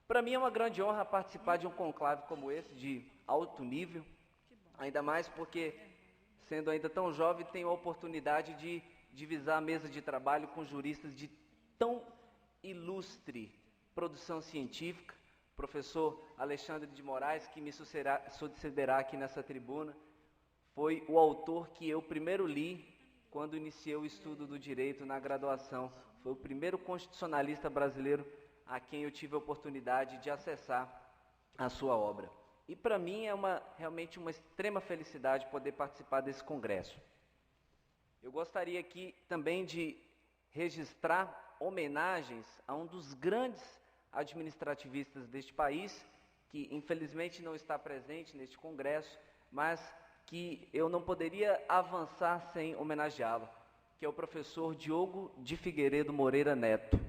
Para mim é uma grande honra participar de um conclave como esse, de alto nível, ainda mais porque, sendo ainda tão jovem, tenho a oportunidade de divisar a mesa de trabalho com juristas de tão ilustre produção científica, professor Alexandre de Moraes, que me sucederá aqui nessa tribuna, foi o autor que eu primeiro li quando iniciei o estudo do direito na graduação. Foi o primeiro constitucionalista brasileiro a quem eu tive a oportunidade de acessar a sua obra. E para mim é realmente uma extrema felicidade poder participar desse congresso. Eu gostaria aqui também de registrar homenagens a um dos grandes administrativistas deste país, que infelizmente não está presente neste congresso, mas que eu não poderia avançar sem homenageá-lo, que é o professor Diogo de Figueiredo Moreira Neto.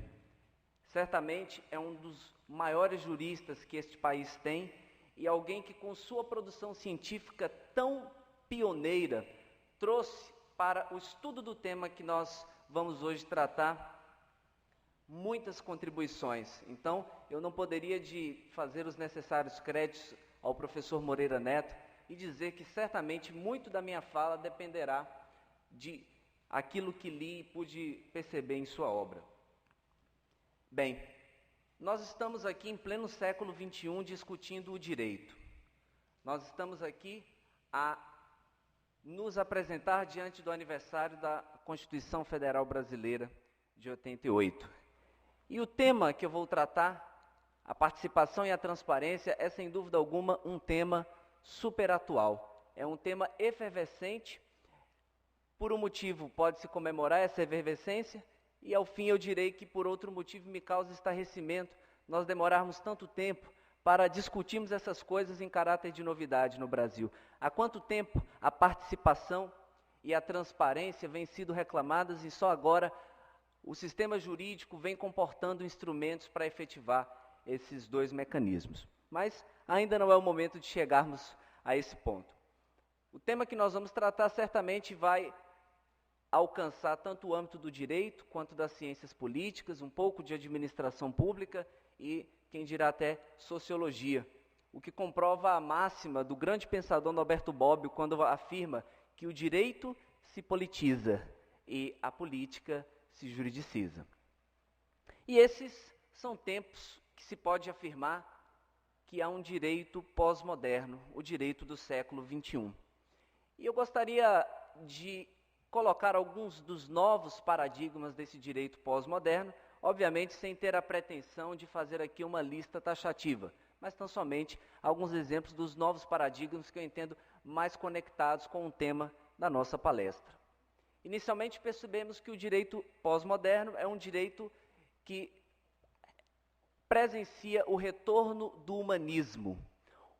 Certamente é um dos maiores juristas que este país tem e alguém que, com sua produção científica tão pioneira, trouxe para o estudo do tema que nós vamos hoje tratar muitas contribuições. Então, eu não poderia de fazer os necessários créditos ao professor Moreira Neto e dizer que certamente muito da minha fala dependerá de aquilo que li e pude perceber em sua obra. Bem, nós estamos aqui em pleno século XXI discutindo o direito. Nós estamos aqui a nos apresentar diante do aniversário da Constituição Federal Brasileira de 88. E o tema que eu vou tratar, a participação e a transparência, é sem dúvida alguma um tema super atual. É um tema efervescente. Por um motivo pode-se comemorar essa efervescência, e ao fim eu direi que por outro motivo me causa estarrecimento nós demorarmos tanto tempo para discutirmos essas coisas em caráter de novidade no Brasil. Há quanto tempo a participação e a transparência vêm sido reclamadas e só agora o sistema jurídico vem comportando instrumentos para efetivar esses dois mecanismos. Mas ainda não é o momento de chegarmos a esse ponto. O tema que nós vamos tratar certamente vai alcançar tanto o âmbito do direito quanto das ciências políticas, um pouco de administração pública e, quem dirá, até sociologia, o que comprova a máxima do grande pensador Norberto Bobbio quando afirma que o direito se politiza e a política se juridiciza. E esses são tempos que se pode afirmar que há um direito pós-moderno, o direito do século XXI. E eu gostaria de colocar alguns dos novos paradigmas desse direito pós-moderno, obviamente sem ter a pretensão de fazer aqui uma lista taxativa, mas tão somente alguns exemplos dos novos paradigmas que eu entendo mais conectados com o tema da nossa palestra. Inicialmente percebemos que o direito pós-moderno é um direito que presencia o retorno do humanismo.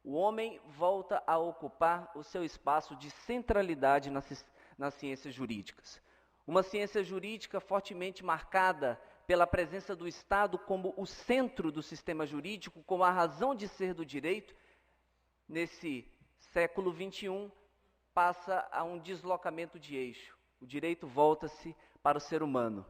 O homem volta a ocupar o seu espaço de centralidade nas ciências jurídicas. Uma ciência jurídica fortemente marcada pela presença do Estado como o centro do sistema jurídico, como a razão de ser do direito, nesse século XXI, passa a um deslocamento de eixo. O direito volta-se para o ser humano.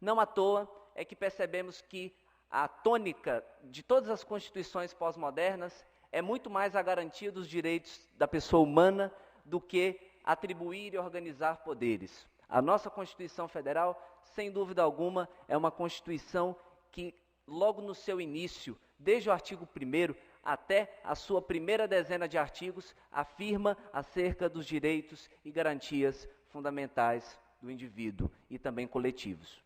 Não à toa é que percebemos que a tônica de todas as constituições pós-modernas é muito mais a garantia dos direitos da pessoa humana do que atribuir e organizar poderes. A nossa Constituição Federal, sem dúvida alguma, é uma Constituição que, logo no seu início, desde o artigo 1º até a sua primeira dezena de artigos, afirma acerca dos direitos e garantias fundamentais do indivíduo e também coletivos.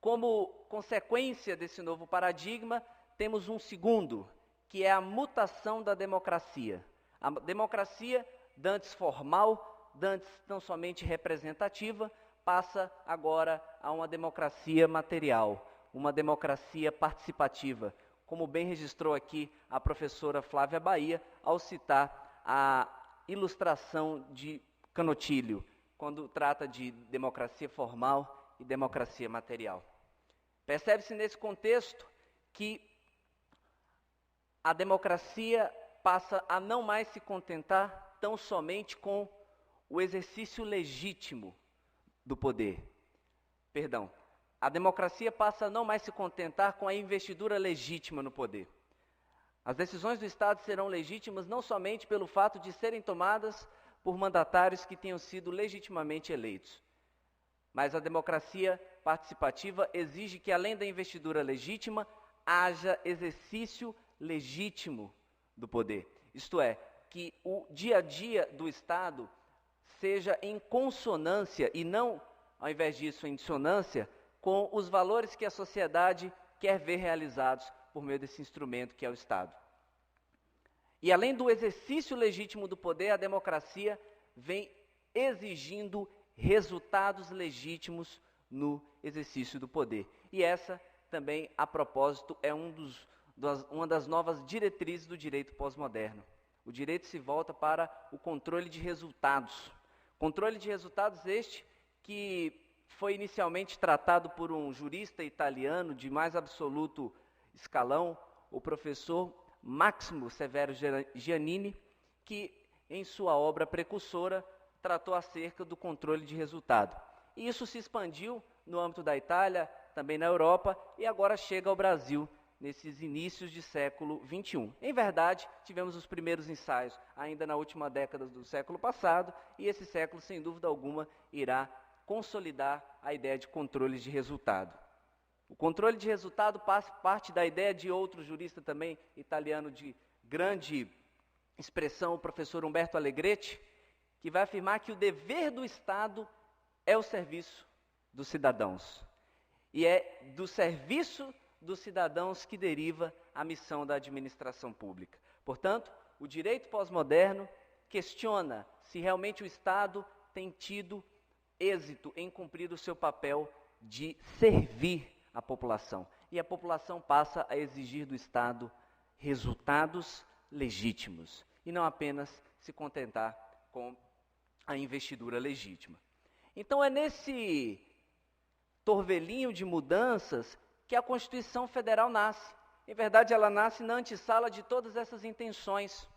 Como consequência desse novo paradigma, temos um segundo, que é a mutação da democracia. A democracia, dantes formal, dantes não somente representativa, passa agora a uma democracia material, uma democracia participativa, como bem registrou aqui a professora Flávia Bahia, ao citar a ilustração de Canotilho, quando trata de democracia formal e democracia material. Percebe-se nesse contexto que a democracia passa a não mais se contentar tão somente com o exercício legítimo do poder. a democracia passa a não mais se contentar com a investidura legítima no poder. As decisões do Estado serão legítimas não somente pelo fato de serem tomadas por mandatários que tenham sido legitimamente eleitos, mas a democracia participativa exige que, além da investidura legítima, haja exercício legítimo do poder. Isto é, que o dia a dia do Estado seja em consonância e não, ao invés disso, em dissonância, com os valores que a sociedade quer ver realizados por meio desse instrumento que é o Estado. E além do exercício legítimo do poder, a democracia vem exigindo resultados legítimos no exercício do poder. E essa também, a propósito, é uma das novas diretrizes do direito pós-moderno. O direito se volta para o controle de resultados. Controle de resultados este que foi inicialmente tratado por um jurista italiano de mais absoluto escalão, o professor Máximo Severo Giannini, que em sua obra precursora tratou acerca do controle de resultado. E isso se expandiu no âmbito da Itália, também na Europa, e agora chega ao Brasil, nesses inícios de século XXI. Em verdade, tivemos os primeiros ensaios ainda na última década do século passado, e esse século, sem dúvida alguma, irá consolidar a ideia de controle de resultado. O controle de resultado parte da ideia de outro jurista também italiano de grande expressão, o professor Umberto Allegretti, que vai afirmar que o dever do Estado é o serviço dos cidadãos. E é do serviço dos cidadãos que deriva a missão da administração pública. Portanto, o direito pós-moderno questiona se realmente o Estado tem tido êxito em cumprir o seu papel de servir a população. E a população passa a exigir do Estado resultados legítimos e não apenas se contentar com a investidura legítima. Então é nesse torvelinho de mudanças que a Constituição Federal nasce. Em verdade, ela nasce na antessala de todas essas intenções.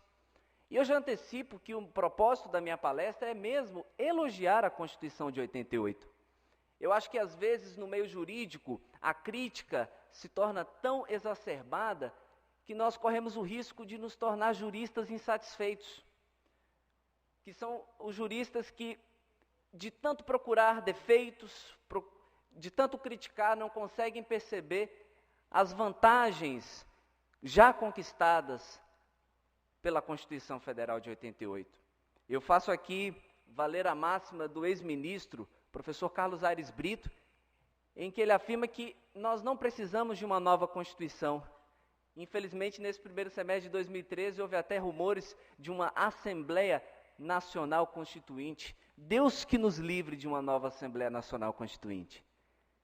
E eu já antecipo que o propósito da minha palestra é mesmo elogiar a Constituição de 88. Eu acho que, às vezes, no meio jurídico, a crítica se torna tão exacerbada que nós corremos o risco de nos tornar juristas insatisfeitos, que são os juristas que, de tanto procurar defeitos, de tanto criticar, não conseguem perceber as vantagens já conquistadas pela Constituição Federal de 88. Eu faço aqui valer a máxima do ex-ministro, professor Carlos Aires Brito, em que ele afirma que nós não precisamos de uma nova Constituição. Infelizmente, nesse primeiro semestre de 2013, houve até rumores de uma Assembleia Nacional Constituinte. Deus que nos livre de uma nova Assembleia Nacional Constituinte.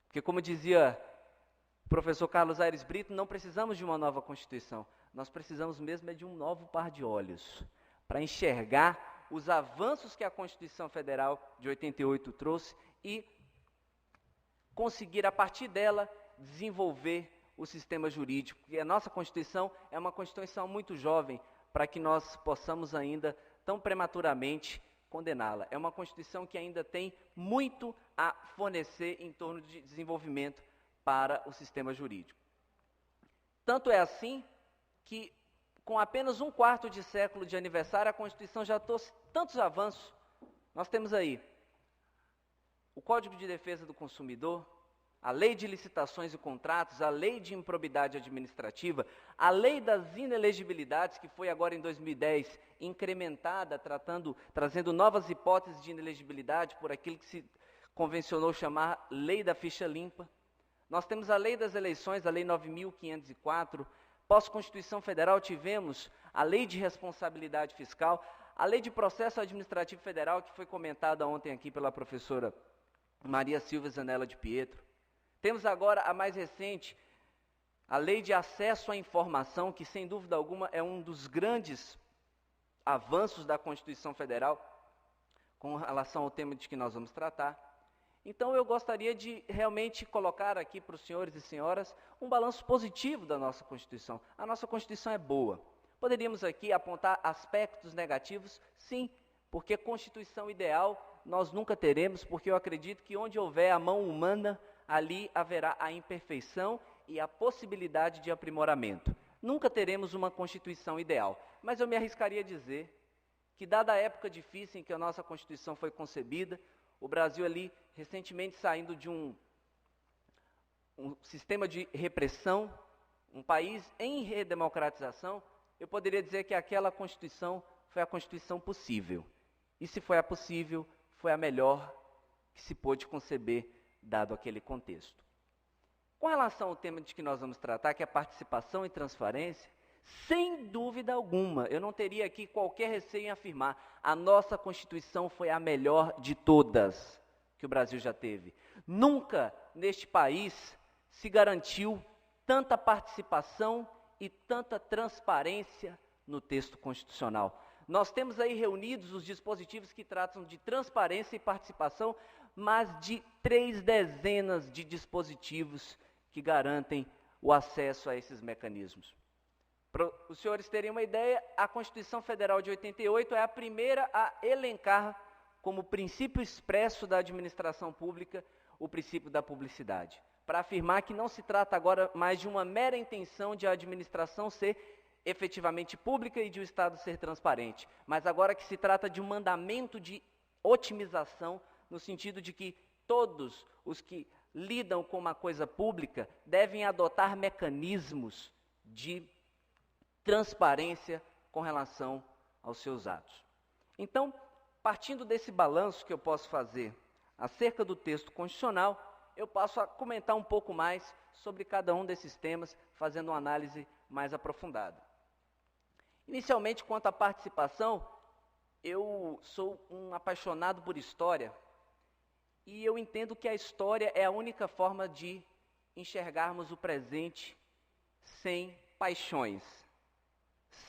Porque, como dizia o professor Carlos Aires Brito, não precisamos de uma nova Constituição. Nós precisamos mesmo de um novo par de olhos para enxergar os avanços que a Constituição Federal de 88 trouxe e conseguir, a partir dela, desenvolver o sistema jurídico. Porque a nossa Constituição é uma Constituição muito jovem para que nós possamos ainda, tão prematuramente, condená-la. É uma Constituição que ainda tem muito a fornecer em torno de desenvolvimento para o sistema jurídico. Tanto é assim que, com apenas um quarto de século de aniversário, a Constituição já trouxe tantos avanços. Nós temos aí o Código de Defesa do Consumidor, a Lei de Licitações e Contratos, a Lei de Improbidade Administrativa, a Lei das Inelegibilidades, que foi agora em 2010 incrementada, trazendo novas hipóteses de inelegibilidade por aquilo que se convencionou chamar Lei da Ficha Limpa. Nós temos a Lei das Eleições, a Lei 9.504. Pós-Constituição Federal tivemos a Lei de Responsabilidade Fiscal, a Lei de Processo Administrativo Federal, que foi comentada ontem aqui pela professora Maria Silvia Zanella de Pietro. Temos agora a mais recente, a Lei de Acesso à Informação, que sem dúvida alguma é um dos grandes avanços da Constituição Federal com relação ao tema de que nós vamos tratar. Então eu gostaria de realmente colocar aqui para os senhores e senhoras um balanço positivo da nossa Constituição. A nossa Constituição é boa. Poderíamos aqui apontar aspectos negativos? Sim, porque Constituição ideal nós nunca teremos, porque eu acredito que onde houver a mão humana, ali haverá a imperfeição e a possibilidade de aprimoramento. Nunca teremos uma Constituição ideal, mas eu me arriscaria a dizer que, dada a época difícil em que a nossa Constituição foi concebida, o Brasil ali, recentemente saindo de um sistema de repressão, um país em redemocratização, eu poderia dizer que aquela Constituição foi a Constituição possível. E se foi a possível, foi a melhor que se pôde conceber, dado aquele contexto. Com relação ao tema de que nós vamos tratar, que é participação e transparência, sem dúvida alguma, eu não teria aqui qualquer receio em afirmar, a nossa Constituição foi a melhor de todas que o Brasil já teve. Nunca neste país se garantiu tanta participação e tanta transparência no texto constitucional. Nós temos aí reunidos os dispositivos que tratam de transparência e participação, mas de 3 dezenas de dispositivos que garantem o acesso a esses mecanismos. Para os senhores terem uma ideia, a Constituição Federal de 88 é a primeira a elencar como princípio expresso da administração pública o princípio da publicidade, para afirmar que não se trata agora mais de uma mera intenção de a administração ser efetivamente pública e de o Estado ser transparente, mas agora que se trata de um mandamento de otimização, no sentido de que todos os que lidam com uma coisa pública devem adotar mecanismos de transparência com relação aos seus atos. Então, partindo desse balanço que eu posso fazer acerca do texto constitucional, eu passo a comentar um pouco mais sobre cada um desses temas, fazendo uma análise mais aprofundada. Inicialmente, quanto à participação, eu sou um apaixonado por história e eu entendo que a história é a única forma de enxergarmos o presente sem paixões,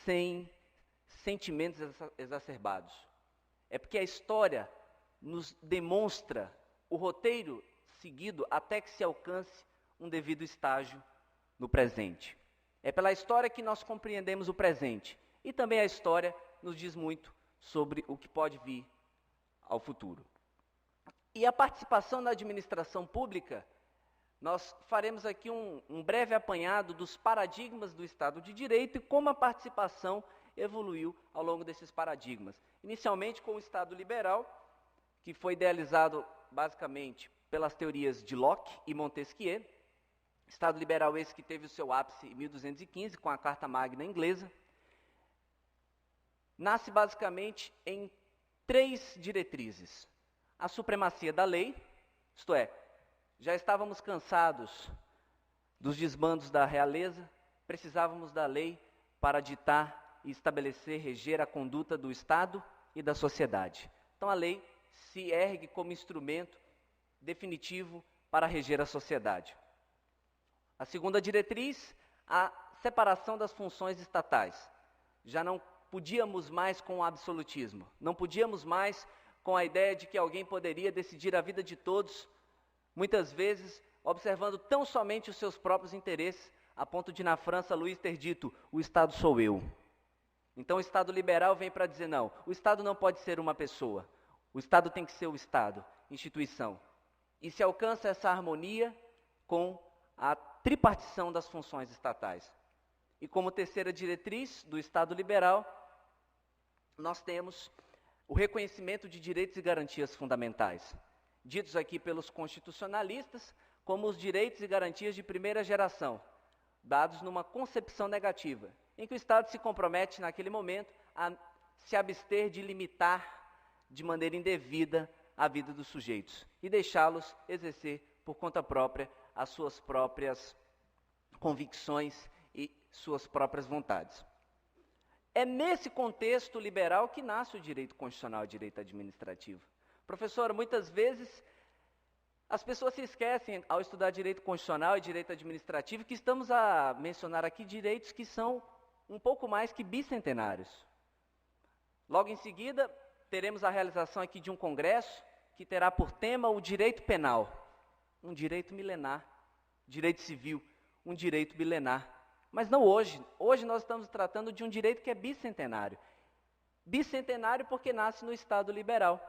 sem sentimentos exacerbados. É porque a história nos demonstra o roteiro seguido até que se alcance um devido estágio no presente. É pela história que nós compreendemos o presente. E também a história nos diz muito sobre o que pode vir ao futuro. E a participação na administração pública, nós faremos aqui um breve apanhado dos paradigmas do Estado de Direito e como a participação evoluiu ao longo desses paradigmas. Inicialmente com o Estado liberal, que foi idealizado basicamente pelas teorias de Locke e Montesquieu. Estado liberal esse que teve o seu ápice em 1215, com a Carta Magna inglesa. Nasce basicamente em 3 diretrizes. A supremacia da lei, isto é, já estávamos cansados dos desmandos da realeza, precisávamos da lei para ditar e estabelecer, reger a conduta do Estado e da sociedade. Então a lei se ergue como instrumento definitivo para reger a sociedade. A segunda diretriz, a separação das funções estatais. Já não podíamos mais com o absolutismo, não podíamos mais com a ideia de que alguém poderia decidir a vida de todos, muitas vezes observando tão somente os seus próprios interesses, a ponto de na França Luís ter dito, o Estado sou eu. Então o Estado liberal vem para dizer não, o Estado não pode ser uma pessoa, o Estado tem que ser o Estado, instituição. E se alcança essa harmonia com a tripartição das funções estatais. E como terceira diretriz do Estado liberal, nós temos o reconhecimento de direitos e garantias fundamentais, ditos aqui pelos constitucionalistas como os direitos e garantias de primeira geração, dados numa concepção negativa, em que o Estado se compromete naquele momento a se abster de limitar de maneira indevida a vida dos sujeitos e deixá-los exercer por conta própria as suas próprias convicções e suas próprias vontades. É nesse contexto liberal que nasce o direito constitucional e o direito administrativo. Professor, muitas vezes as pessoas se esquecem, ao estudar direito constitucional e direito administrativo, que estamos a mencionar aqui direitos que são um pouco mais que bicentenários. Logo em seguida, teremos a realização aqui de um congresso que terá por tema o direito penal, um direito milenar, direito civil, um direito milenar. Mas não hoje. Hoje nós estamos tratando de um direito que é bicentenário. Bicentenário porque nasce no Estado liberal.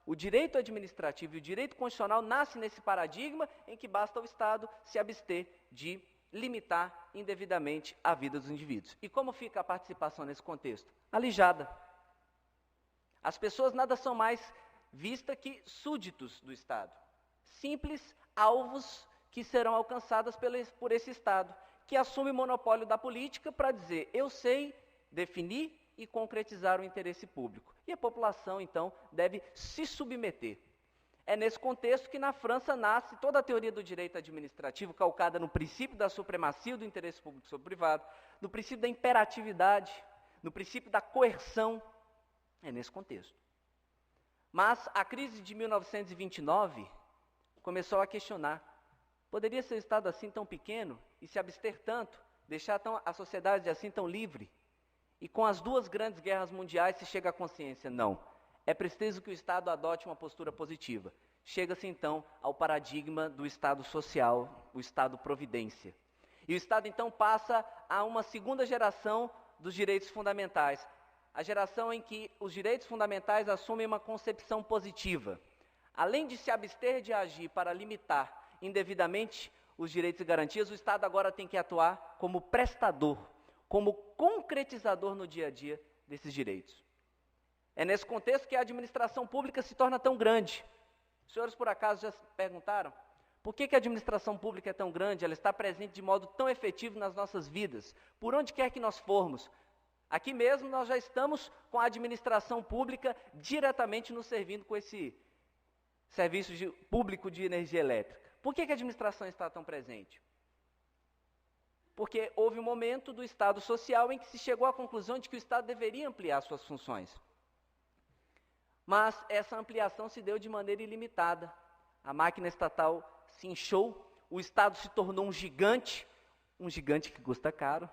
O direito administrativo e o direito constitucional nascem nesse paradigma em que basta o Estado se abster de limitar indevidamente a vida dos indivíduos. E como fica a participação nesse contexto? Alijada. As pessoas nada são mais vistas que súditos do Estado, simples alvos que serão alcançados por esse Estado, que assume o monopólio da política para dizer, eu sei definir e concretizar o interesse público. E a população, então, deve se submeter. É nesse contexto que na França nasce toda a teoria do direito administrativo, calcada no princípio da supremacia do interesse público sobre o privado, no princípio da imperatividade, no princípio da coerção. É nesse contexto. Mas a crise de 1929 começou a questionar, poderia ser um Estado assim tão pequeno e se abster tanto, deixar a sociedade assim tão livre? E com as duas grandes guerras mundiais se chega à consciência, não. É preciso que o Estado adote uma postura positiva. Chega-se então ao paradigma do Estado social, o Estado-providência. E o Estado então passa a uma segunda geração dos direitos fundamentais. A geração em que os direitos fundamentais assumem uma concepção positiva. Além de se abster de agir para limitar indevidamente os direitos e garantias, o Estado agora tem que atuar como prestador, como concretizador no dia a dia desses direitos. É nesse contexto que a administração pública se torna tão grande. Os senhores, por acaso, já se perguntaram por que a administração pública é tão grande? Ela está presente de modo tão efetivo nas nossas vidas, por onde quer que nós formos. Aqui mesmo nós já estamos com a administração pública diretamente nos servindo com esse serviço público de energia elétrica. Por que a administração está tão presente? Porque houve um momento do Estado social em que se chegou à conclusão de que o Estado deveria ampliar suas funções. Mas essa ampliação se deu de maneira ilimitada. A máquina estatal se inchou, o Estado se tornou um gigante que custa caro.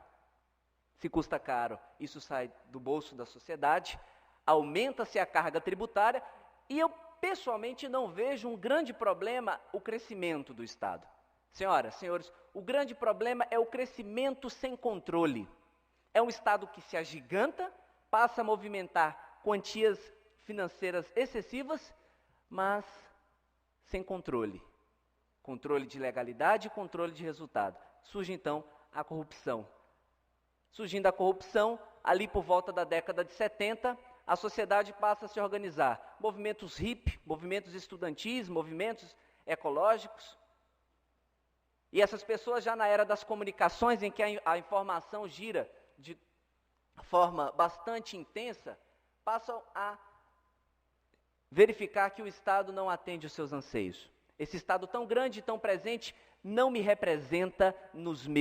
Se custa caro, isso sai do bolso da sociedade, aumenta-se a carga tributária e eu pessoalmente não vejo um grande problema o crescimento do Estado. Senhoras, senhores, o grande problema é o crescimento sem controle. É um Estado que se agiganta, passa a movimentar quantias financeiras excessivas, mas sem controle. Controle de legalidade e controle de resultado. Surge então a corrupção. Surgindo a corrupção, ali por volta da década de 70, a sociedade passa a se organizar. Movimentos hippie, movimentos estudantis, movimentos ecológicos. E essas pessoas já na era das comunicações, em que a informação gira de forma bastante intensa, passam a verificar que o Estado não atende os seus anseios. Esse Estado tão grande e tão presente não me representa nos meus